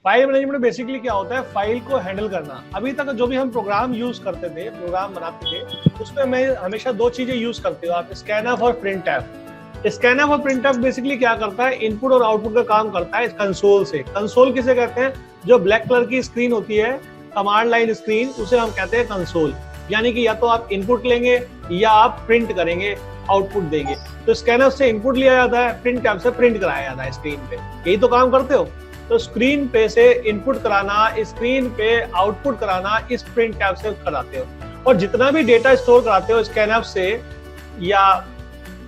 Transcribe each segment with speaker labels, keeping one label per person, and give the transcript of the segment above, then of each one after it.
Speaker 1: File management basically क्या होता है, फाइल को हैंडल करना। अभी तक जो भी हम प्रोग्राम यूज करते थे, प्रोग्राम बनाते थे, उसमें मैं हमेशा दो चीजें यूज करते हो आप, स्कैनफ और प्रिंटफ। स्कैनफ और प्रिंटफ बेसिकली क्या करता है, इनपुट और आउटपुट का काम करता है कंसोल से। कंसोल किसे कहते हैं, जो ब्लैक कलर की स्क्रीन होती है, कमांड लाइन स्क्रीन, उसे हम कहते हैं कंसोल। यानी कि या तो आप इनपुट लेंगे या आप प्रिंट करेंगे, आउटपुट देंगे। तो स्कैनर से इनपुट लिया जाता है, प्रिंट टैब से प्रिंट कराया जाता है स्क्रीन पे, यही तो काम करते हो। तो स्क्रीन पे से इनपुट कराना, स्क्रीन पे आउटपुट कराना, इस प्रिंट टैब से कराते हो। और जितना भी डेटा स्टोर कराते हो स्कैनर से या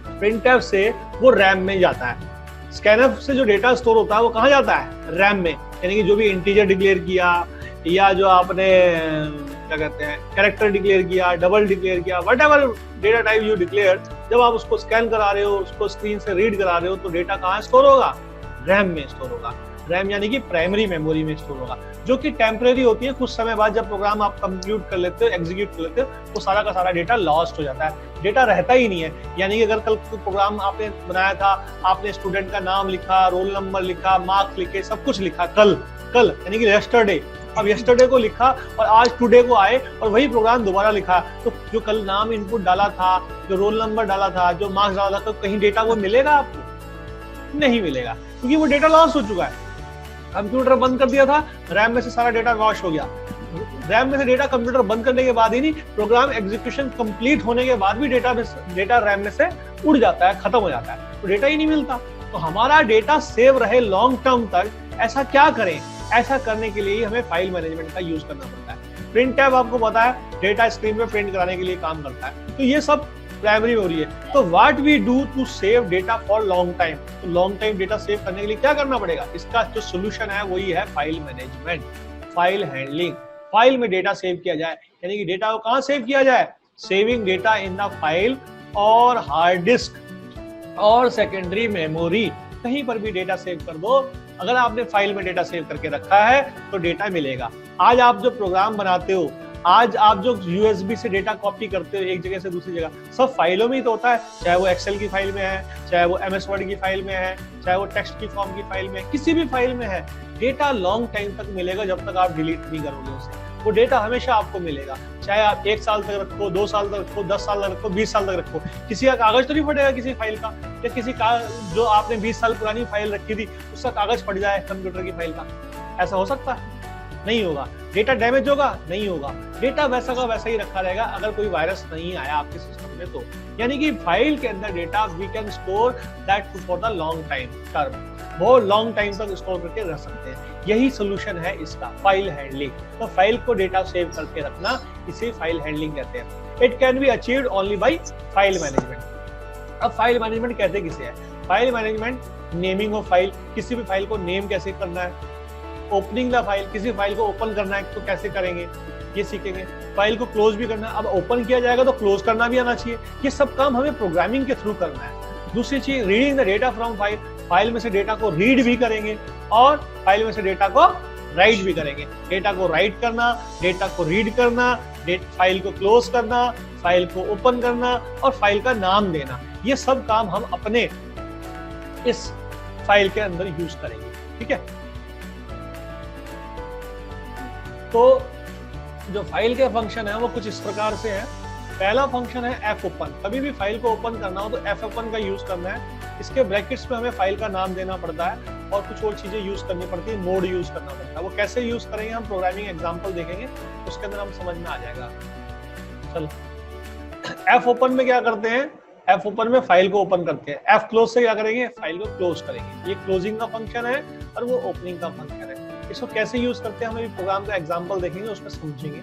Speaker 1: प्रिंट टैब से, वो रैम में जाता है। स्कैनर से जो डेटा स्टोर होता है वो कहाँ जाता है, रैम में। यानी कि जो भी इंटीजर डिक्लेयर किया या जो आपने क्या कहते हैं कैरेक्टर डिक्लेयर किया, डबल डिक्लेयर किया, whatever data type you declare, जब आप उसको स्कैन करा रहे हो, उसको स्क्रीन से रीड करा रहे हो, तो डेटा कहाँ स्टोर होगा, रैम में स्टोर होगा। रैम यानी कि प्राइमरी मेमोरी में स्टोर होगा, जो कि टेम्परेरी होती है। कुछ समय बाद जब प्रोग्राम आप कंप्यूट कर लेते हो, एग्जीक्यूट कर लेते हो, तो सारा का सारा डेटा लॉस्ट हो जाता है, डेटा रहता ही नहीं है। यानी कि अगर कल प्रोग्राम आपने बनाया था, आपने स्टूडेंट का नाम लिखा, रोल नंबर लिखा, मार्क्स लिखे, सब कुछ लिखा, कल यानी कि यस्टरडे, अब यस्टरडे को लिखा और आज टुडे को आए और वही प्रोग्राम दोबारा लिखा, तो जो कल नाम इनपुट डाला था, जो रोल नंबर डाला था, जो मार्क्स डाला था, तो कहीं डेटा वो मिलेगा आपको, नहीं मिलेगा, क्योंकि वो डेटा लॉस हो चुका है। कंप्यूटर बंद कर दिया था, रैम में से सारा डेटा वॉश हो गया। रैम में से डेटा कंप्यूटर बंद करने के बाद ही नहीं, प्रोग्राम एग्जीक्यूशन कंप्लीट होने के बाद भी डेटा रैम में से उड़ जाता है, खत्म हो जाता है, तो डेटा ही नहीं मिलता। तो हमारा डेटा सेव रहे लॉन्ग टर्म तक, ऐसा क्या करें? ऐसा करने के लिए हमें फाइल मैनेजमेंट का यूज करना पड़ता है। प्रिंट टैब आपको पता है डेटा स्क्रीन पे प्रिंट कराने के लिए काम करता है, तो ये सब प्राइमरी हो रही है। तो what we do to save data for long time, तो लॉन्ग टाइम डेटा सेव करने के लिए क्या करना पड़ेगा? इसका जो सोल्यूशन है वही है file management, file handling. File में डेटा सेव किया जाए, यानी कि डेटा को कहाँ सेव किया जाए, saving data in the file और हार्ड डिस्क और सेकेंडरी मेमोरी, कहीं पर भी डेटा सेव कर दो। अगर आपने फाइल में डेटा सेव करके रखा है तो डेटा मिलेगा। आज आप जो प्रोग्राम बनाते हो, आज आप जो यूएसबी से डेटा कॉपी करते हो एक जगह से दूसरी जगह, सब फाइलों में ही तो होता है। चाहे वो एक्सेल की फाइल में है, चाहे वो एमएस वर्ड की फाइल में है, चाहे वो टेक्स्ट की फॉर्म की फाइल में, किसी भी फाइल में है, डेटा लॉन्ग टाइम तक मिलेगा जब तक आप डिलीट नहीं करोगे उसे। वो डेटा हमेशा आपको मिलेगा, चाहे आप 1 साल तक रखो, 2 साल तक रखो, 10 साल तक रखो, 20 साल तक रखो। किसी का कागज तो नहीं फटेगा किसी फाइल का, या किसी का जो आपने 20 साल पुरानी फाइल रखी थी उसका कागज फट जाए कंप्यूटर की फाइल का, ऐसा हो सकता है? नहीं होगा। डेटा डैमेज होगा? नहीं होगा। डेटा वैसा का वैसा ही रखा रहेगा अगर कोई वायरस नहीं आया आपके सिस्टम में तो। यानी कि फाइल के अंदर data we can store that for the long time term, वो लॉन्ग टाइम तक स्टोर करके रख सकते हैं। यही सोल्यूशन है इसका, फाइल हैंडलिंग। तो फाइल को डेटा सेव करके रखना, इसे फाइल हैंडलिंग कहते हैं। It can be achieved only by file management. अब फाइल मैनेजमेंट कहते किसे है? File management, naming of file, किसी भी फाइल को नेम कैसे करना है, ओपनिंग द फाइल, किसी फाइल को ओपन करना है तो कैसे करेंगे, ये सीखेंगे। फाइल को क्लोज भी करना है, अब ओपन किया जाएगा तो क्लोज करना भी आना चाहिए। ये सब काम हमें प्रोग्रामिंग के थ्रू करना है। दूसरी चीज, reading the data from file, file में से डेटा को रीड भी करेंगे और फाइल में से डेटा को राइट भी करेंगे। डेटा को राइट करना, डेटा को रीड करना, फाइल को क्लोज करना, फाइल को ओपन करना और फाइल का नाम देना, ये सब काम हम अपने इस फाइल के अंदर यूज करेंगे। ठीक है, तो जो फाइल के फंक्शन है वो कुछ इस प्रकार से है। पहला फंक्शन है एफ ओपन। कभी भी फाइल को ओपन करना हो तो एफ ओपन का यूज करना है। इसके ब्रैकेट्स में हमें फाइल का नाम देना पड़ता है और कुछ और चीजें यूज करनी पड़ती है, मोड यूज करना पड़ता है। वो कैसे यूज करेंगे हम प्रोग्रामिंग एग्जांपल देखेंगे, उसके अंदर हम समझ में आ जाएगा। चलो, एफ ओपन में क्या करते हैं? एफ ओपन में फाइल को ओपन करते हैं। एफ क्लोज से क्या करेंगे? फाइल को क्लोज करेंगे। ये क्लोजिंग का फंक्शन है और वो ओपनिंग का फंक्शन है। इसको कैसे यूज करते हैं हम अभी प्रोग्राम का एग्जांपल देखेंगे, उसमें समझेंगे।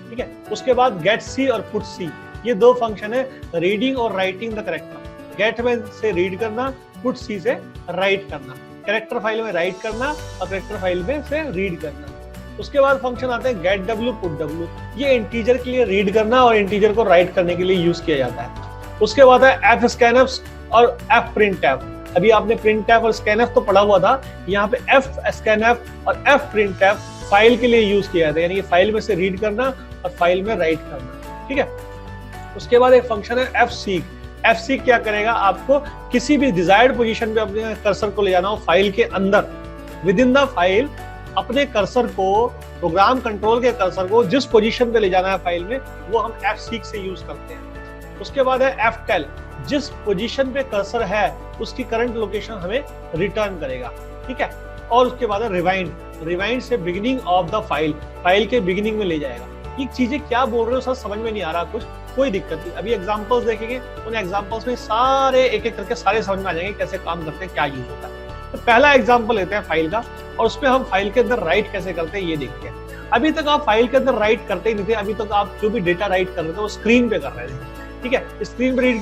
Speaker 1: ठीक है, उसके बाद गेट सी और पुट सी, ये दो फंक्शन है, रीडिंग और राइटिंग द कैरेक्टर। गेट में से रीड करना, पुट सी से राइट करना। कैरेक्टर फाइल में राइट करना और कैरेक्टर फाइल में से रीड करना। उसके बाद फंक्शन आते हैं गेट डब्ल्यू, पुट डब्ल्यू। ये इंटीजर के लिए रीड करना और इंटीजर को राइट करने के लिए यूज किया जाता है। उसके बाद है एफ स्कैनफ और एफ प्रिंटफ। अभी आपने प्रिंटफ और स्कैनफ तो पढ़ा हुआ था, यहाँ पे एफ स्कैनफ और एफ प्रिंटफ फाइल के लिए यूज किया जाता है, यानी कि फाइल में से रीड करना और फाइल में राइट करना। ठीक है, उसके बाद एक फंक्शन है एफ सीक। एफ सीक क्या करेगा? आपको किसी भी डिजायर्ड पोजीशन पे अपने कर्सर को ले जाना हो फाइल के अंदर, विद इन द फाइल, अपने कर्सर को, प्रोग्राम कंट्रोल के कर्सर को जिस पोजीशन पे ले जाना है फाइल में, वो हम F6 से यूज करते हैं। उसके बाद है F12, जिस पोजीशन पे कर्सर है उसकी करंट लोकेशन हमें रिटर्न करेगा, ठीक है। और उसके बाद है रिवाइंड, रिवाइंड से beginning of the file, file के बिगिनिंग में ले जाएगा। ये चीजें क्या बोल रहे हो सर, समझ में नहीं आ रहा कुछ, कोई दिक्कत नहीं, अभी एग्जांपल्स देखेंगे, उन एग्जांपल्स में सारे एक एक करके सारे समझ में आ जाएंगे कैसे काम करते हैं, क्या यूज होता है। तो पहला एग्जांपल लेते हैं फाइल का, और उसपे हम फाइल के अंदर राइट कैसे करते हैं ये देखते हैं। अभी तक आप फाइल के अंदर राइट करते ही नहीं थे, अभी तक आप जो भी डेटा राइट कर रहे थे वो स्क्रीन पे कर रहे थे, ठीक है। स्क्रीन पे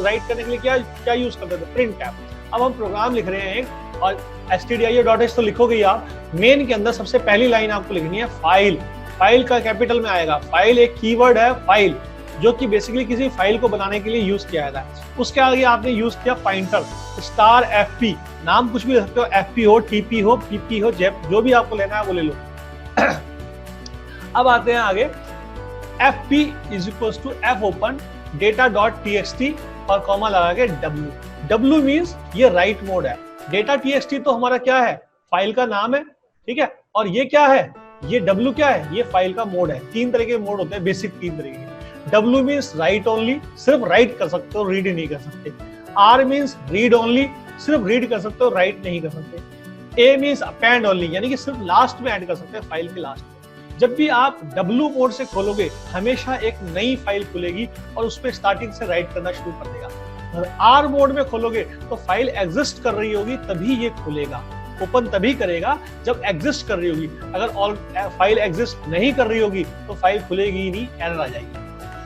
Speaker 1: राइट करने के लिए क्या यूज करते थे, प्रिंट टैब। अब हम प्रोग्राम लिख रहे हैं एक, और stdio.h तो लिखोगे आप, मेन के अंदर सबसे पहली लाइन आपको लिखनी है फाइल, फाइल का कैपिटल में आएगा। फाइल एक कीवर्ड है, फाइल, जो कि बेसिकली किसी फाइल को बनाने के लिए यूज किया जाता है। उसके आगे आपने यूज किया पॉइंटर *fp, नाम कुछ भी ले सकते हो, fp हो, tp हो, pp हो, jep, जो भी आपको लेना है वो ले लो। अब आते हैं आगे, fp = fopen data.txt और कॉमा लगा के w मींस ये राइट मोड है। data.txt तो हमारा क्या है, फाइल का नाम है, ठीक है। और ये क्या है, ये w क्या है, ये फाइल का मोड है। तीन तरह के मोड होते हैं, बेसिक तीन तरह के। W मीन्स राइट ओनली, सिर्फ राइट कर सकते हो, रीड नहीं कर सकते। R मीन्स रीड ओनली, सिर्फ रीड कर सकते हो, राइट नहीं कर सकते। A मीन्स अपेंड ओनली, यानी कि सिर्फ लास्ट में ऐड कर सकते हैं, फाइल के लास्ट में। जब भी आप W मोड से खोलोगे, हमेशा एक नई फाइल खुलेगी और उस पर स्टार्टिंग से राइट करना शुरू कर देगा। और R मोड में खोलोगे तो फाइल एग्जिस्ट कर रही होगी तभी ये खुलेगा, ओपन तभी करेगा जब एग्जिस्ट कर रही होगी। अगर फाइल एग्जिस्ट नहीं कर रही होगी तो फाइल खुलेगी ही नहीं, एरर आ जाएगी।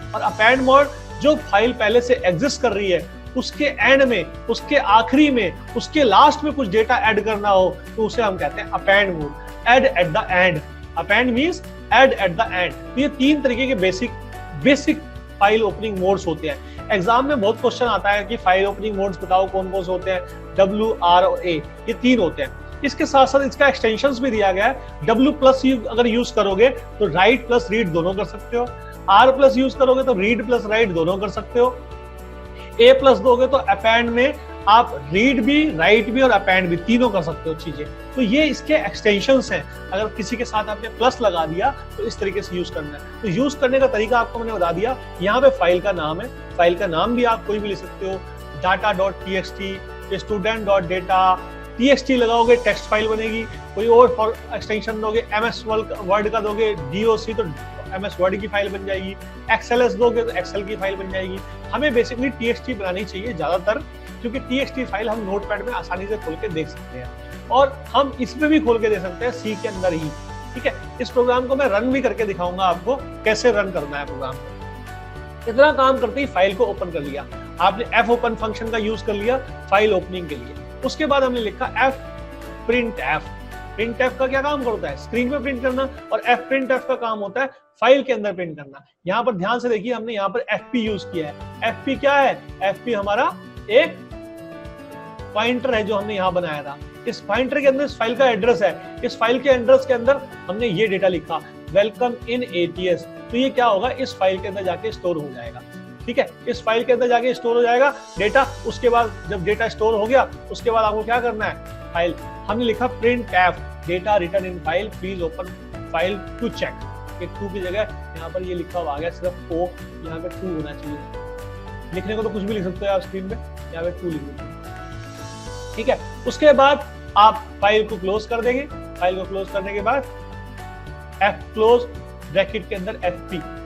Speaker 1: और अपेंड मोड, जो फाइल पहले से एग्जिस्ट कर रही है उसके एंड में, उसके आखिरी में, उसके लास्ट में कुछ डेटा ऐड करना हो तो उसे हम कहते हैं append mode, add at the end. Append means add at the end. तो ये तीन तरीके के बेसिक फाइल ओपनिंग मोड्स होते हैं। एग्जाम में बहुत क्वेश्चन आता है कि फाइल ओपनिंग मोड्स बताओ कौन कौन से होते हैं, W, R और A, ये तीन होते हैं। इसके साथ साथ इसका एक्सटेंशंस भी दिया गया है। W+ अगर यूज करोगे तो राइट प्लस रीड दोनों कर सकते हो, R+ यूज करोगे तो रीड प्लस राइट दोनों कर सकते हो, A+ दोगे तो अपेंड में आप रीड भी, राइट भी और अपेंड भी तीनों कर सकते हो चीजें। तो ये इसके एक्सटेंशंस हैं। अगर किसी के साथ आपने प्लस लगा दिया तो इस तरीके से यूज करना है। तो यूज करने का तरीका आपको मैंने बता दिया। यहाँ पे फाइल का नाम है, फाइल का नाम भी आप कोई भी ले सकते हो, data.txt, student.data, txt लगाओगे टेक्स्ट फाइल बनेगी। कोई और एक्सटेंशन दोगे, MS वर्ड का दोगे, doc तो MS वर्ड की फाइल बन जाएगी, XLS दोगे तो एक्सेल की फाइल बन जाएगी। हमें बेसिकली txt बनानी चाहिए ज्यादातर, क्योंकि txt फाइल हम नोटपैड में आसानी से खोल के देख सकते हैं, और हम इसमें भी खोल के दे सकते हैं C के अंदर ही, ठीक है। इस प्रोग्राम को मैं रन भी करके दिखाऊंगा आपको कैसे रन करना है प्रोग्राम को। इतना काम करते ही फाइल को ओपन कर लिया आपने, fopen फंक्शन का यूज कर लिया फाइल ओपनिंग के लिए। उसके बाद हमने लिखा fprintf। printf का क्या काम होता है, स्क्रीन पे प्रिंट करना, और fprintf का काम होता है फाइल के अंदर प्रिंट करना। यहाँ पर ध्यान से देखिए, हमने यहाँ पर fp यूज किया है। fp क्या है, fp हमारा एक पॉइंटर है जो हमने यहाँ बनाया था। इस पॉइंटर के अंदर इस फाइल का एड्रेस है, इस फाइल के एड्रेस के अंदर हमने ये डेटा लिखा, वेलकम इन ATS। तो ये क्या होगा, इस फाइल के अंदर जाके स्टोर हो जाएगा, ठीक है। इस फाइल के अंदर जाके स्टोर हो जाएगा डेटा। उसके बाद जब डेटा स्टोर हो गया, उसके बाद आपको क्या करना है, फाइल हमने लिखा printf, data return in file, please open file to check. एक 2 की जगह यहाँ पर ये लिखा हुआ आ गया, सिर्फ O, यहाँ पे 2 होना चाहिए। लिखने को तो कुछ भी लिख सकते हो आप स्क्रीन पे, यहाँ पे 2 लिख दो, ठीक है। उसके बाद आप फाइल को क्लोज कर देंगे। फाइल को क्लोज करने के बाद F-close ब्रैकेट के अंदर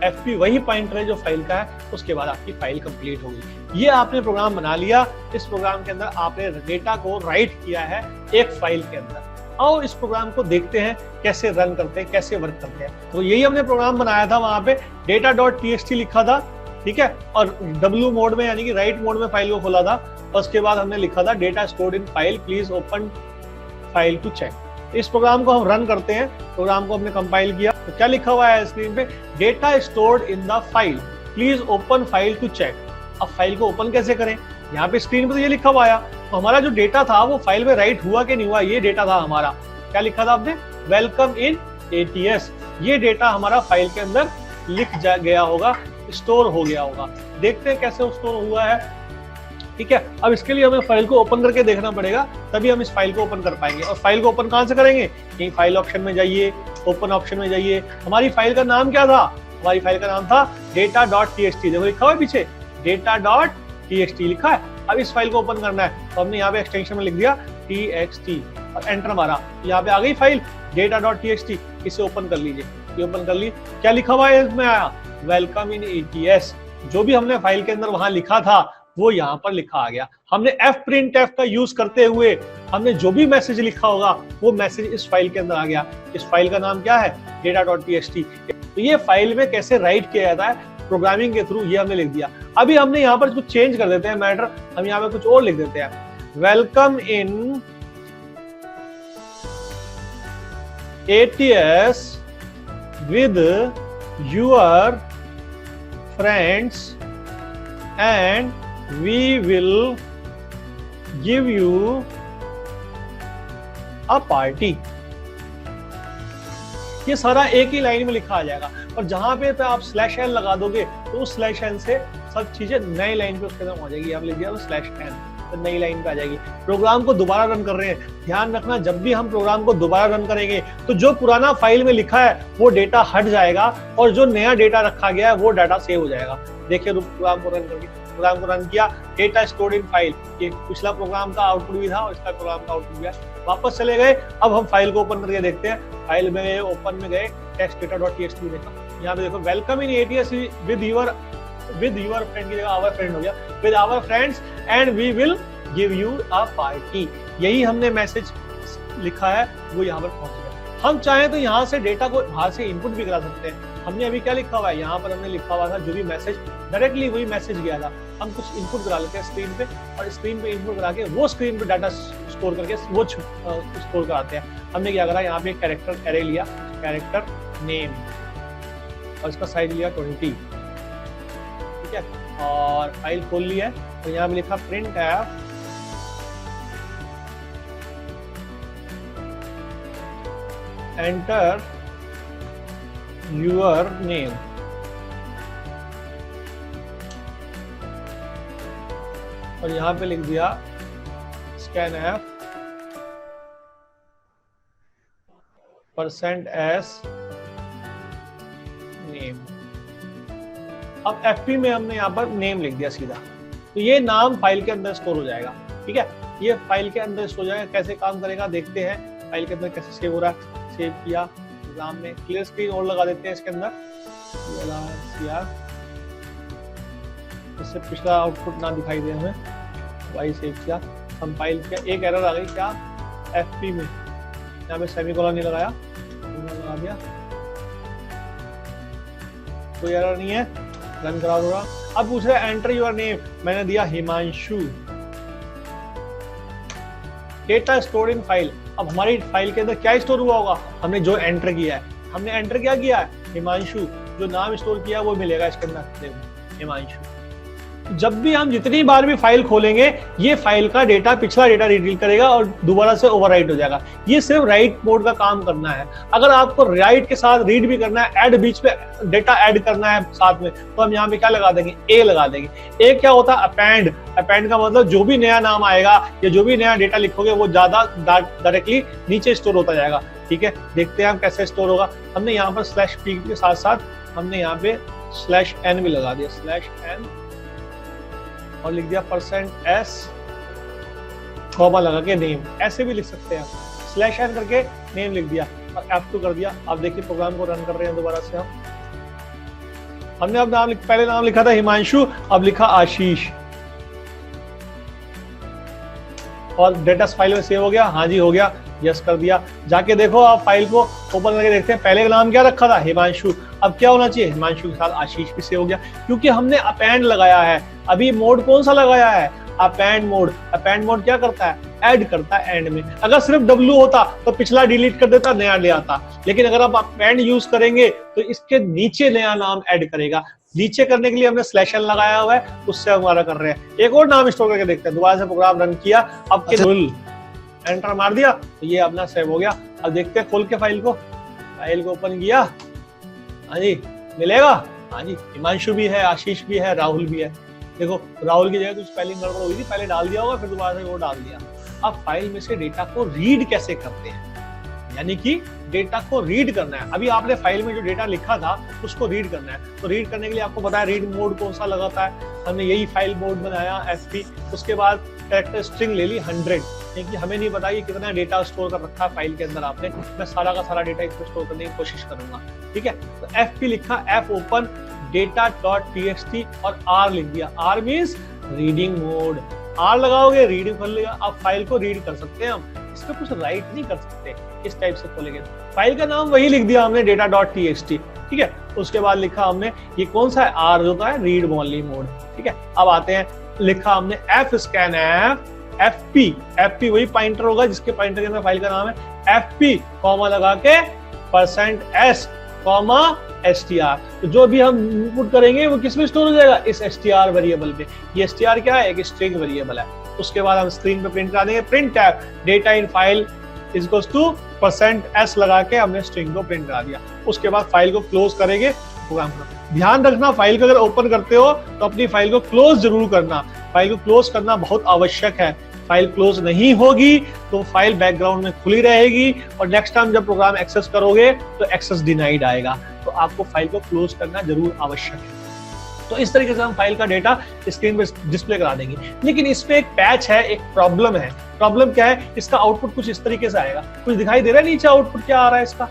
Speaker 1: fp वही पॉइंटर है जो फाइल का है। उसके बाद आपकी फाइल कंप्लीट हो गई। ये आपने प्रोग्राम बना लिया। इस प्रोग्राम के अंदर आपने डेटा को राइट किया है एक फाइल के अंदर। आओ इस प्रोग्राम को देखते हैं कैसे रन करते हैं, कैसे वर्क करते हैं। तो यही हमने प्रोग्राम बनाया था, वहां पे data.txt लिखा था, ठीक है, और W मोड में यानी कि राइट मोड में फाइल को खोला था। उसके बाद हमने लिखा था data stored in file, please open file to check. इस प्रोग्राम को हम रन करते हैं। प्रोग्राम को हमने कंपाइल किया तो क्या लिखा हुआ है स्क्रीन पे, data stored in the file, please open file to check. अब फाइल को ओपन कैसे करें, यहाँ पे स्क्रीन पे तो ये लिखा हुआ आया, तो हमारा जो डेटा था वो फाइल में राइट हुआ कि नहीं हुआ, ये डेटा था हमारा। क्या लिखा था आपने, वेलकम इन ATS। ये डेटा हमारा फाइल के अंदर लिख गया होगा, स्टोर हो गया होगा। देखते हैं कैसे स्टोर हुआ है। ठीक है। अब इसके लिए हमें फाइल को ओपन करके देखना पड़ेगा, तभी हम इस फाइल को ओपन कर पाएंगे। और फाइल को ओपन कहां से करेंगे? यही फाइल ऑप्शन में जाइए, ओपन ऑप्शन में जाइए। हमारी फाइल का नाम क्या था? हमारी फाइल का नाम था data.txt। देखो लिखा हुआ है पीछे data.txt लिखा है। अब इस फाइल को ओपन करना है तो हमने यहाँ पे एक्सटेंशन में लिख दिया txt और एंटर मारा, यहाँ पे आ गई फाइल data.txt। इसे ओपन कर लीजिए, ये ओपन कर ली। क्या लिखा हुआ है इसमें? आया वेलकम इन ATS। जो भी हमने फाइल के अंदर वहां लिखा था वो यहाँ पर लिखा आ गया। हमने fprintf का यूज करते हुए हमने जो भी मैसेज लिखा होगा वो मैसेज इस फाइल के अंदर आ गया। इस फाइल का नाम क्या है? data.txt। तो ये फाइल में कैसे राइट किया जाता है प्रोग्रामिंग के थ्रू, ये हमने लिख दिया। अभी हमने यहाँ पर कुछ चेंज कर देते हैं मैटर, हम यहाँ पे कुछ और लिख देते हैं। Welcome in ATS with your friends and we will give you a party। ये सारा एक ही लाइन में लिखा आ जाएगा और जहां पे आप /n लगा दोगे तो उस /n से सब चीजें नई लाइन पे उसके अंदर हो जाएगी। आप लिख दिया /n तो नई लाइन पे आ जाएगी। प्रोग्राम को दोबारा रन कर रहे हैं, ध्यान रखना जब भी हम प्रोग्राम को दोबारा रन करेंगे तो जो पुराना फाइल में लिखा है वो डेटा हट जाएगा और जो नया डेटा रखा गया है वो डाटा सेव हो जाएगा। देखिए प्रोग्राम को रन करके, प्रोग्राम को रन किया, डेटा स्टोर्ड इन फाइल। ये पिछला प्रोग्राम का आउटपुट भी था और इसका प्रोग्राम का आउटपुट भी है। वापस चले गए, अब हम फाइल को ओपन करके देखते हैं। फाइल में गए, ओपन में गए, टेक्स्ट data.txt देखा, यहाँ पे देखो welcome in ATS with your friend की जगह आवर फ्रेंड हो गया, with our friends and we will give you a party. यही हमने मैसेज लिखा है वो यहाँ पर पहुंच गया। हम चाहें तो यहाँ से डेटा को बाहर से इनपुट भी करा सकते हैं। हमने अभी क्या लिखा हुआ है? यहाँ पर हमने लिखा हुआ था जो भी मैसेज, डायरेक्टली वही मैसेज गया था। हम कुछ इनपुट करा लेते हैं स्क्रीन पे और स्क्रीन पे इनपुट करा के वो स्क्रीन पे डाटा स्टोर करके वो स्टोर कराते हैं। हमने क्या करा? यहाँ पे एक कैरेक्टर एरे लिया, कैरेक्टर नेम, और इसका साइज लिया 20, ठीक है। और फाइल खोल ली है और यहाँ पे लिखा printf enter your name। और यहाँ पे लिख दिया scanf %s name। अब FP में हमने यहाँ पर नेम लिख दिया सीधा, तो ये नाम फाइल के अंदर स्टोर हो जाएगा, ठीक है। ये फाइल के अंदर स्टोर हो जाएगा। कैसे काम करेगा देखते हैं, फाइल के अंदर कैसे सेव हो रहा है। सेव किया, एग्जाम में क्लियर स्क्रीन और लगा देते हैं इसके अंदर, इससे पिछला आउटपुट ना दिखाई दे हमें। वाई सेव किया, हम फाइल किया, एक एरर आ गई क्या? FP में यहाँ पे सेमीकोलन नहीं लगाया, लगा दिया, कोई एरर नहीं है, रन करा दूंगा। अब पूछ रहे एंटर योर नेम, मैंने दिया Himanshu. Data stored in file. अब हमारी फाइल के अंदर क्या स्टोर हुआ होगा? हमने जो एंटर किया है, हमने एंटर क्या किया है? हिमांशु। जो नाम स्टोर किया वो मिलेगा इसके अंदर, हिमांशु। जब भी हम जितनी बार भी फाइल खोलेंगे ये फाइल का डेटा, पिछला डेटा रीड करेगा और दोबारा से ओवरराइट हो जाएगा। ये सिर्फ राइट मोड का काम करना है। अगर आपको राइट के साथ रीड भी करना है, ऐड बीच पे डेटा ऐड करना है साथ में, तो हम यहाँ पे क्या लगा देंगे? ए लगा देंगे। ए क्या होता है? अपेंड। अपेंड का मतलब जो भी नया नाम आएगा या जो भी नया डेटा लिखोगे वो ज्यादा डायरेक्टली नीचे स्टोर होता जाएगा, ठीक है। देखते हैं हम कैसे स्टोर होगा। हमने यहाँ पर /p के साथ साथ हमने यहाँ पे /n भी लगा दिया, /n और लिख दिया %s कॉमा लगा के नेम। ऐसे भी लिख सकते हैं, /n करके नेम लिख दिया और F2 कर दिया। अब देखिए प्रोग्राम को रन कर रहे हैं दोबारा से हम। हमने अब पहले नाम लिखा था हिमांशु, अब लिखा आशीष। और डेटा फाइल में सेव हो गया? हाँ जी हो गया, यस कर दिया। जाके देखो आप फाइल को ओपन करके देखते हैं, पहले का नाम क्या रखा था? हिमांशु। अब क्या होना चाहिए? हिमांशु के साथ आशीष भी सेव हो गया, क्योंकि हमने अपेंड लगाया है। अभी मोड कौन सा लगाया है? Append mode. अपेंड मोड क्या करता है? ऐड करता है एंड में। अगर सिर्फ W होता तो पिछला डिलीट कर देता, नया ले आता। लेकिन अगर आप अपेंड यूज करेंगे तो इसके नीचे नया नाम ऐड करेगा। नीचे करने के लिए हमने /n लगाया हुआ है, उससे हमारा कर रहे हैं। एक और नाम स्टोर करके देखते हैं। दोबारा से प्रोग्राम रन किया, अब एंटर मार दिया तो ये अपना सेव हो गया। अब देखते हैं खोल के फाइल को ओपन किया, हाँ जी मिलेगा। हाँ जी हिमांशु भी है, आशीष भी है, राहुल भी है। देखो राहुल की जगह कुछ स्पेलिंग गड़बड़ हुई थी, पहले डाल दिया होगा फिर दोबारा से वो डाल दिया। अब फाइल में से डेटा को रीड कैसे करते हैं, यानी कि डेटा को रीड करना है। अभी आपने फाइल में जो डेटा लिखा था उसको रीड करना है, तो रीड करने के लिए आपको पता है रीड मोड कौन सा लगाता है, हमने यही फाइल मोड बनाया FP। उसके बाद कैरेक्टर स्ट्रिंग ले ली 100, क्योंकि हमें नहीं पता कि कितना डेटा स्टोर कर रखा है फाइल के अंदर आपने, मैं सारा का सारा डेटा इसको स्टोर करने की कोशिश करूंगा, ठीक है। तो FP लिखा, F ओपन data.txt और R लिख दिया, R means reading mode, R लगाओगे रीडिंग खोल लेगा। अब फाइल को रीड कर सकते हैं हम, इसमें कुछ राइट नहीं कर सकते, इस टाइप से खोलेंगे। फाइल का नाम वही लिख दिया हमने data.txt, ठीक है। उसके बाद लिखा हमने ये कौन सा है, R होता है रीड ओनली मोड, ठीक है। अब आते हैं, लिखा हमने fscanf FP वही पॉइंटर होगा जिसके पॉइंटर के अंदर फाइल का नाम है FP, कॉमा लगा के %s, str। तो जो भी हम इनपुट करेंगे वो किस में स्टोर हो जाएगा, इस str वेरिएबल में। ये str क्या है, एक स्ट्रिंग वेरिएबल है। उसके बाद हम स्क्रीन पे प्रिंट करा देंगे, print tab data in file equals to %s लगा के हमने स्ट्रिंग को प्रिंट करा दिया। उसके बाद फाइल को क्लोज करेंगे प्रोग्राम का। ध्यान रखना, फाइल को अगर ओपन करते हो तो अपनी फाइल को क्लोज जरूर करना, फाइल को क्लोज करना बहुत आवश्यक है। फाइल क्लोज नहीं होगी तो फाइल बैकग्राउंड में खुली रहेगी और नेक्स्ट टाइम जब प्रोग्राम एक्सेस करोगे तो एक्सेस डिनाइड आएगा। तो आपको फाइल को क्लोज करना जरूर आवश्यक है। तो इस तरीके से हम फाइल का डेटा स्क्रीन पर डिस्प्ले करा देंगे। लेकिन इसमें एक पैच है, एक प्रॉब्लम है। प्रॉब्लम क्या है, इसका आउटपुट कुछ इस तरीके से आएगा। कुछ दिखाई दे रहा है नीचे आउटपुट क्या आ रहा है इसका,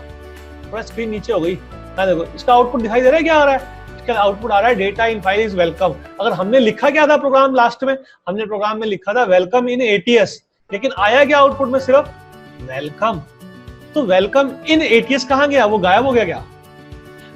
Speaker 1: थोड़ा स्क्रीन नीचे हो गई ना, देखो इसका आउटपुट दिखाई दे रहा है क्या आ रहा है, इसका आउटपुट आ रहा है data in file is welcome. अगर हमने लिखा क्या था प्रोग्राम लास्ट में, हमने प्रोग्राम में लिखा था वेलकम इन ATS, लेकिन आया क्या आउटपुट में, सिर्फ वेलकम। तो वेलकम इन ATS कहां गया, वो गायब हो गया क्या।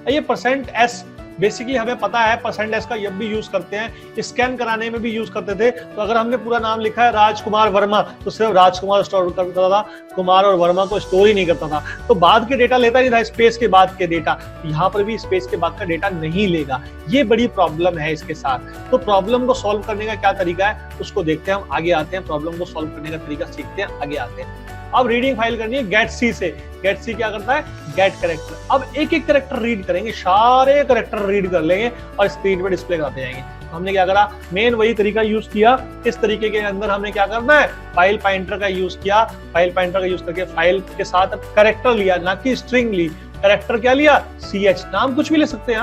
Speaker 1: ये %s बेसिकली हमें पता है %s का जब भी यूज करते हैं, स्कैन कराने में भी यूज करते थे। तो अगर हमने पूरा नाम लिखा है राजकुमार वर्मा तो सिर्फ राजकुमार स्टोर करता था, कुमार और वर्मा को स्टोर ही नहीं करता था। तो बाद के डेटा लेता नहीं था, स्पेस के बाद के डेटा। यहाँ पर भी स्पेस के बाद का डेटा नहीं लेगा, ये बड़ी प्रॉब्लम है इसके साथ। तो प्रॉब्लम को सॉल्व करने का क्या तरीका है उसको देखते हैं, हम आगे आते हैं। प्रॉब्लम को सॉल्व करने का तरीका सीखते हैं, आगे आते हैं। अब रीडिंग फाइल करनी है गेट सी से। गेट सी क्या करता है, गेट कैरेक्टर। अब एक एक कैरेक्टर रीड करेंगे, सारे कैरेक्टर रीड कर लेंगे और स्क्रीन पे डिस्प्ले कराते जाएंगे। हमने क्या करा, मेन वही तरीका यूज किया। इस तरीके के अंदर हमने क्या करना है, फाइल पॉइंटर का यूज किया। फाइल पॉइंटर का यूज करके फाइल के साथ कैरेक्टर लिया, ना कि स्ट्रिंग ली। कैरेक्टर क्या लिया, CH, नाम कुछ भी ले सकते हैं।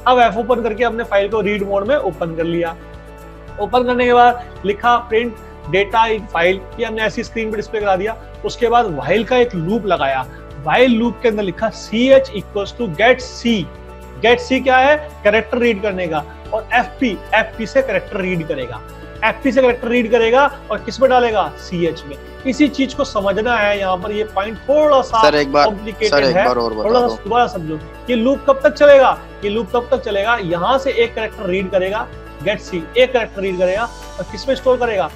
Speaker 1: अब F ओपन करके हमने फाइल को रीड मोड में ओपन कर लिया। ओपन करने के बाद लिखा प्रिंट डेटा इन फाइल, ये हमने ऐसी स्क्रीन पे डिस्प्ले करा दिया। उसके बाद व्हाइल का एक लूप लगाया। व्हाइल लूप के अंदर लिखा CH equals to get C. Get C क्या है, कैरेक्टर रीड करने का। और FP से कैरेक्टर रीड करेगा। FP से कैरेक्टर रीड करेगा और किस में डालेगा, CH में। इसी चीज को समझना है, यहाँ पर ये पॉइंट थोड़ा सा कॉम्प्लिकेटेड है, थोड़ा सा दोबारा समझो। ये लूप कब तक चलेगा, ये लूप तब तक चलेगा यहाँ से एक कैरेक्टर रीड करेगा, गेट सी, एक कैरेक्टर रीड करेगा और किस में स्टोर करेगा,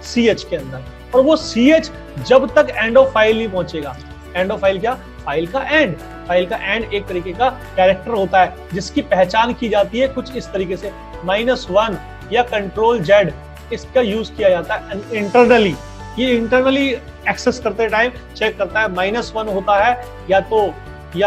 Speaker 1: CH के अंदर। और वो CH जब तक एंड ऑफ फाइल नहीं पहुंचेगा। एंड ऑफ फाइल क्या, फाइल का एंड। फाइल का एंड एक तरीके का कैरेक्टर होता है जिसकी पहचान की जाती है कुछ इस तरीके से, -1 या Ctrl+Z, इसका यूज किया जाता है इंटरनली। ये इंटरनली एक्सेस करते टाइम चेक करता है -1 होता है या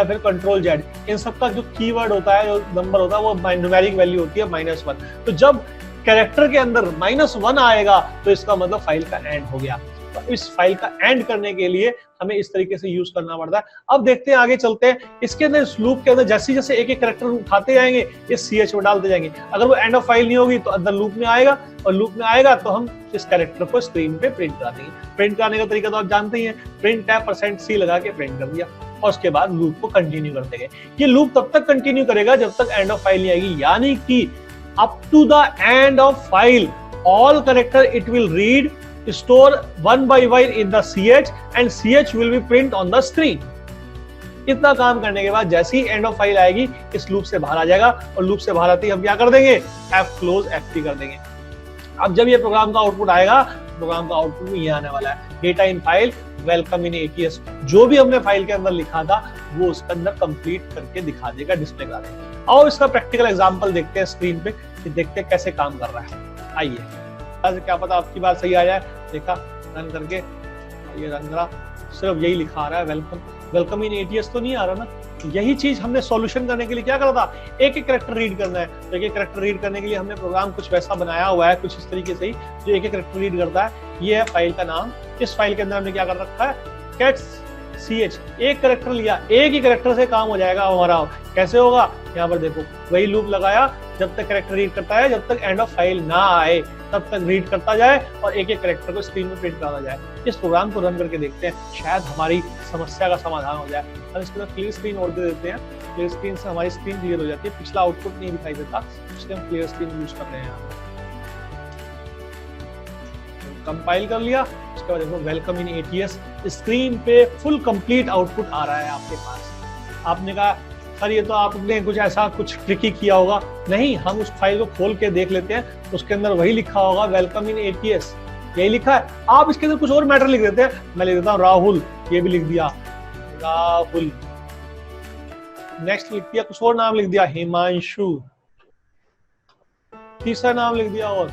Speaker 1: फिर Ctrl+Z। इन सबका जो कीवर्ड होता है, जो नंबर होता है, वो न्यूमेरिक वैल्यू होती है -1। तो जब कैरेक्टर के अंदर -1 आएगा तो इसका मतलब फाइल का एंड हो गया। तो इस फाइल का एंड करने के लिए हमें इस तरीके से यूज करना पड़ता है। अब देखते हैं, आगे चलते हैं। इसके अंदर, इस लूप के अंदर जैसे जैसे एक एक कैरेक्टर उठाते जाएंगे, ये CH में डालते जाएंगे। अगर वो एंड ऑफ फाइल नहीं होगी तो अंदर लूप में आएगा, और लूप में आएगा तो हम इस कैरेक्टर को स्क्रीन पे प्रिंट करा देंगे। प्रिंट कराने का तरीका तो आप जानते ही हैं, प्रिंट टैब %C लगा के प्रिंट कर दिया और उसके बाद लूप को कंटिन्यू करते गए। ये लूप तब तक कंटिन्यू करेगा जब तक एंड ऑफ फाइल नहीं आएगी, यानी कि up to the end of file all character it will read, store one by one in the CH and CH will be print on the screen। इतना काम करने के बाद जैसे ही एंड ऑफ फाइल आएगी इस लूप से बाहर आ जाएगा, और लूप से बाहर आते ही हम क्या कर देंगे, F क्लोज FP कर देंगे। अब जब ये प्रोग्राम का आउटपुट आएगा, प्रोग्राम का आउटपुट में ये आने वाला है, data in file welcome in ATS। जो भी हमने फाइल के अंदर लिखा था वो उसके अंदर कंप्लीट करके दिखा देगा, डिस्प्ले करा देगा। आओ इसका प्रैक्टिकल एग्जांपल देखते हैं स्क्रीन पे, कि देखते हैं कैसे काम कर रहा है। आइए, क्या पता आपकी बात सही आ जाए। देखा, रन करके ये रन करा, सिर्फ यही लिखा आ रहा है वेलकम। वेलकम इन ATS तो नहीं आ रहा ना, यही चीज हमने सॉल्यूशन करने के लिए क्या करा था, एक एक कैरेक्टर रीड करना है। तो एक एक कैरेक्टर रीड करने के लिए हमने प्रोग्राम कुछ वैसा बनाया हुआ है, कुछ इस तरीके से ही, जो एक एक कैरेक्टर रीड करता है। ये है फाइल का नाम। इस फाइल के अंदर हमने क्या कर रखा है, कैट्स ch, एक कैरेक्टर लिया, एक ही कैरेक्टर से काम हो जाएगा हमारा। कैसे होगा, यहाँ पर देखो, वही लूप लगाया, जब तक कैरेक्टर रीड करता है, जब तक एंड ऑफ फाइल ना आए तब तक रीड करता जाए और एक एक कैरेक्टर को स्क्रीन में प्रिंट कराता जाए। इस प्रोग्राम को रन करके देखते हैं, शायद हमारी समस्या का समाधान हो जाए। हम इसके अंदर क्लियर स्क्रीन और दे देते हैं, क्लियर स्क्रीन से हमारी स्क्रीन क्लियर हो जाती है, पिछला आउटपुट नहीं दिखाई देता, इसलिए हम क्लियर स्क्रीन यूज कर रहे हैं। कंपाइल कर लिया, उसके बाद देखो वेलकम इन ATS, स्क्रीन पे फुल कंप्लीट आउटपुट आ रहा है आपके पास। आपने कहा सर ये तो आपने कुछ ऐसा कुछ ट्रिकी किया होगा, नहीं, हम उस फाइल को खोल के देख लेते हैं, उसके अंदर वही लिखा होगा, वेलकम इन ATS, यही लिखा है। आप इसके अंदर कुछ और मैटर लिख देते हैं, मैं लिख देता हूँ राहुल, ये भी लिख दिया राहुल, नेक्स्ट लिख दिया कुछ और नाम लिख दिया हिमांशु, तीसरा नाम लिख दिया और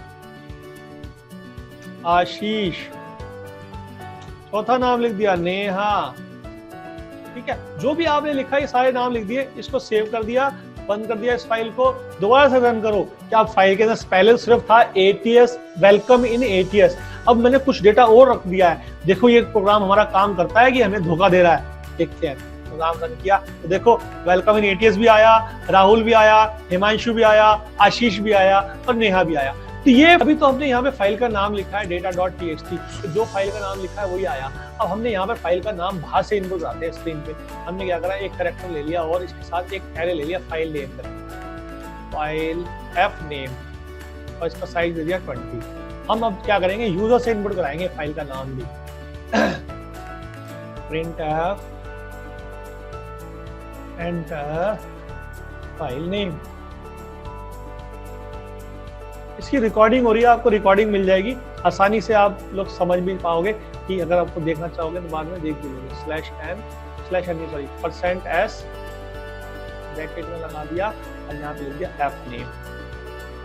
Speaker 1: आशीष, चौथा नाम लिख दिया नेहा। ठीक है, जो भी आपने लिखा ये सारे नाम लिख दिए, इसको सेव कर दिया, बंद कर दिया। इस फाइल को दोबारा से रन करो। क्या फाइल के अंदर पहले सिर्फ था ATS, वेलकम इन ATS, अब मैंने कुछ डेटा और रख दिया है। देखो ये प्रोग्राम हमारा काम करता है कि हमें धोखा दे रहा है। देखते हैं, प्रोग्राम रन किया तो देखो वेलकम इन ATS भी आया, राहुल भी आया, हिमांशु भी आया, आशीष भी आया और नेहा भी आया। तो ये अभी तो हमने यहाँ पे फाइल का नाम लिखा है data.txt, तो जो फाइल का नाम लिखा है वही आया। अब हमने यहाँ पे फाइल का नाम बाहर से इनपुट आते हैं स्क्रीन पे। हमने क्या करा, एक कैरेक्टर ले लिया और इसके साथ एक एरे ले लिया, फाइल नेम का, फाइल f नेम, और इसका साइज दे दिया 20। हम अब क्या करेंगे, यूजर से इनपुट कराएंगे फाइल का नाम भी, printf enter फाइल नेम। इसकी रिकॉर्डिंग हो रही है, आपको रिकॉर्डिंग मिल जाएगी, आसानी से आप लोग समझ भी पाओगे कि अगर आपको देखना चाहोगे तो बाद में देख भी लोगे। %s ब्रैकेट में लगा दिया और यहाँ पे लिख दिया f नेम।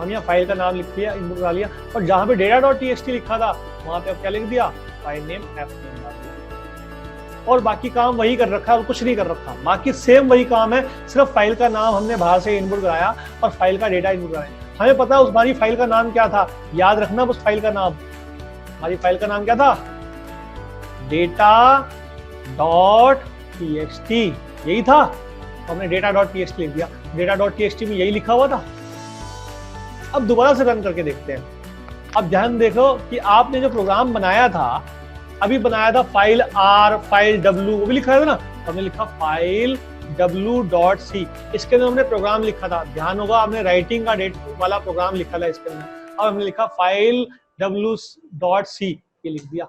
Speaker 1: हम यहाँ फाइल का नाम लिख दिया, इनपुट डाल लिया, और जहाँ पे data.txt लिखा था वहाँ पे अब क्या लिख दिया, फाइल नेम f नेम डाल दिया। और बाकी काम वही कर रखा है और कुछ नहीं कर रखा, बाकी सेम वही काम है, सिर्फ फाइल का नाम हमने बाहर से इनपुट कराया और फाइल का डेटा इनपुट कराया। हमें पता है उस हमारी फाइल का नाम क्या था, याद रखना उस फाइल का नाम, हमारी फाइल का नाम क्या था, data.txt, यही था। हमने data.txt लिख दिया, data.txt में यही लिखा हुआ था। अब दोबारा से रन करके देखते हैं। अब ध्यान देखो कि आपने जो प्रोग्राम बनाया था, अभी बनाया था फाइल R, फाइल W, वो भी लिखा था ना, हमने लिखा फाइल w.c, इसके अंदर हमने प्रोग्राम लिखा था, ध्यान होगा आपने राइटिंग का डेट वाला प्रोग्राम लिखा था इसके अंदर, अब हमने लिखा फाइल w.c, ये लिख दिया,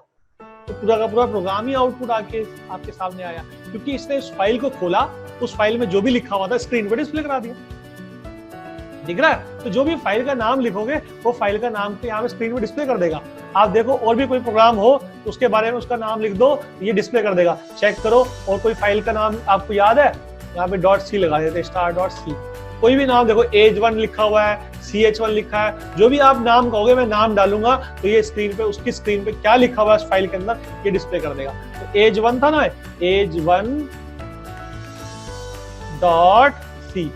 Speaker 1: तो पूरा का पूरा प्रोग्राम ही आउटपुट आके आपके सामने आया, क्योंकि इसने उस फाइल को खोला, उस फाइल में जो भी लिखा हुआ था स्क्रीन पर डिस्प्ले करा दिया। दिख रहा है, तो जो भी फाइल का नाम लिखोगे वो फाइल का नाम पे यहाँ पे स्क्रीन में डिस्प्ले कर देगा। आप देखो और भी कोई प्रोग्राम हो तो उसके बारे में उसका नाम लिख दो, ये डिस्प्ले कर देगा। चेक करो और कोई फाइल का नाम आपको याद है, यहाँ पे .c लगा देते, star.c, कोई भी नाम देखो, age1 लिखा हुआ है, ch1 लिखा है, जो भी आप नाम कहोगे मैं नाम डालूंगा तो ये स्क्रीन पे, उसकी स्क्रीन पे क्या लिखा हुआ है उस फाइल के अंदर ये डिस्प्ले कर देगा। तो age1 था ना, age1.c,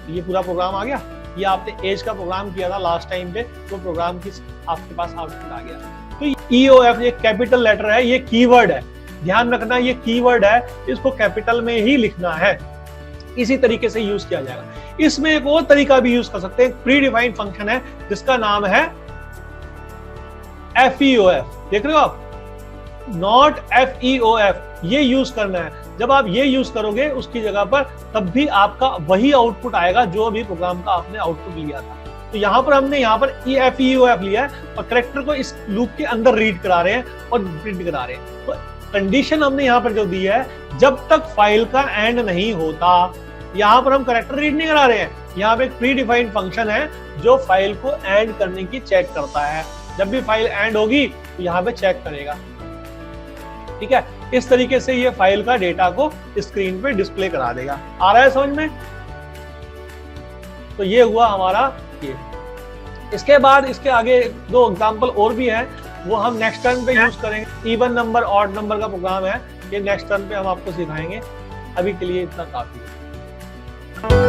Speaker 1: ये पूरा प्रोग्राम आ गया। ये आपने एज का प्रोग्राम किया था लास्ट टाइम पे, तो प्रोग्राम की आपके पास आउटपुट आ गया। तो EOF ये कैपिटल लेटर है, ये कीवर्ड है, ध्यान रखना ये कीवर्ड है, इसको कैपिटल में ही लिखना है, इसी तरीके से यूज किया जाएगा। इसमें एक और तरीका भी यूज कर सकते हैं, प्री डिफाइंड फंक्शन है जिसका नाम है FEOF, देख रहे हो आप, नॉट FEOF, ये यूज करना है। जब आप ये यूज करोगे उसकी जगह पर, तब भी आपका वही आउटपुट आएगा जो अभी प्रोग्राम का आपने आउटपुट लिया था। तो यहाँ पर हमने यहाँ पर FEOF लिया है और कैरेक्टर को इस लूप के अंदर रीड करा रहे हैं और प्रिंट करा रहे हैं। तो कंडीशन हमने यहाँ पर जो दी है, जब तक फाइल का एंड नहीं होता, यहाँ पर हम कैरेक्टर रीड नहीं करा रहे हैं, यहाँ पे एक प्री डिफाइंड फंक्शन है जो फाइल को एंड करने की चेक करता है। जब भी फाइल एंड होगी तो यहाँ पे चेक करेगा, ठीक है। इस तरीके से ये फाइल का डेटा को स्क्रीन पे डिस्प्ले करा देगा। आ रहा है समझ में? तो ये हुआ हमारा ये। इसके बाद इसके आगे दो एग्जांपल और भी हैं, वो हम नेक्स्ट टर्न पे यूज करेंगे। इवन नंबर ऑड नंबर का प्रोग्राम है, ये नेक्स्ट टर्न पे हम आपको सिखाएंगे। अभी के लिए इतना काफी है।